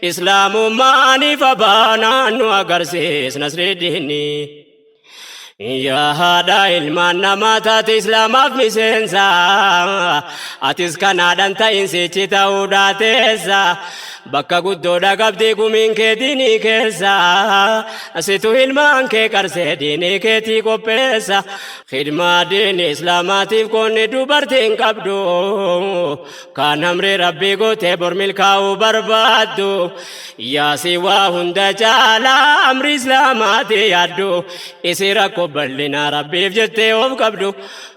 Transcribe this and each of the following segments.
إسلام ماني فبانا نوغرسيس نصر الدين يا هذا المانا ما تات إسلام أفمسنسا أتيس كنادان تاينسي تاوداتيسا بكا قدودا قبدي قمين كديني كيسا أسيتو إلمان كي كرسي ديني كي قبيسا خدمة دين إسلاماتي كوني دوبرتين قبدو كان أمري ربي قوتي برميل كاو بربادو يا سوا هندا جالا أمري إسلاماتي يادو إسيرا قبلنا ربي فجتي وفقبدو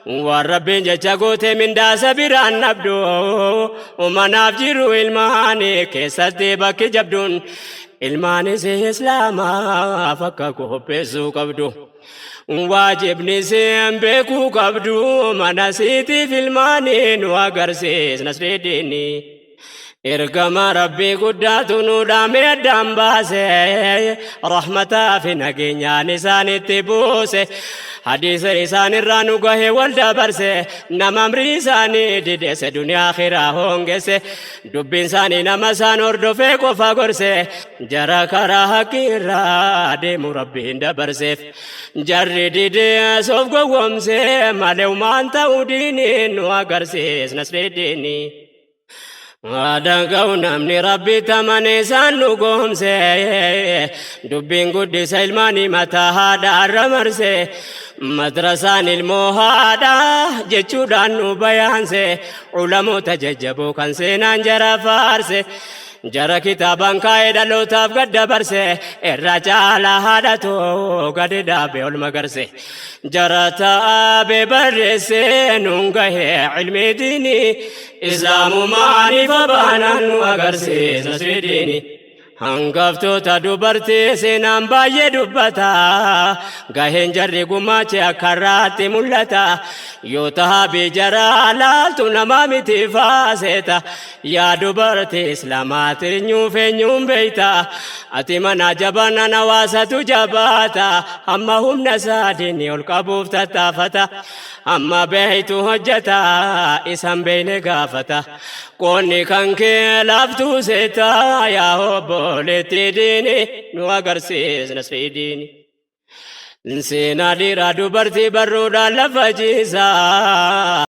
والربي جاچا قوتي من دا سبيران نبدو ومن أفجرو إلماني كيساتي باكي جبدون إلماني سي إسلاما فكا كوبيسو قبدو واجبني سيم بيكو قبدو مناسيتي في المانين وقرسيس نصر الديني إرقما ربي قداتو نودا ميدام باسي رحمتا في نقينيا نساني تبوسي حديث رساني رانو قهي والدا برسي نمام رساني ديديس دنيا خيرا هونگسي دبين ساني نمسان اردو فيكو فاقرسي جرا كرا حقيرا ديمو ربي دبرسي جري ديدي سوف قوامسي ماليو مانتا وديني نواقرسيس نصر الديني Adangau namni Rabbi tamane sanu gomse dubbin guddisa ilmani mata hada arramarse madrasan ilmo hada jechuudhaan nu bayaanse ulamoota jajjaboo kan seenaan jara faarse jara kitaaban kaa'ee dhalootaaf gadda barse irra caala haadhatoo gadi dhaabe ol magarse jara taa'abe barreesse nuun gahee ilmi diini islaamu maaliif abaanaan nu agarsiisa swiidini hangaftoota dubartii seenaan baay'ee dubbata gaheen jarri gumaache akka irraatti mul'ata yoo tahabii jaraa laaltu namaa miti faaseeta yaa dubartii islaamaati eenyuun beeyta ati mana jabana nawaasatu jabaata amma humna saadini ol qabuuf tattaafata amma beeytu hojjeta isan beeyne gaafata qoonni kan kee laaftuu seeta yaa obboleetti diini nu agarsiisna swiidini seenaa dhiiraa dubartii barruudhaan lafa jiisa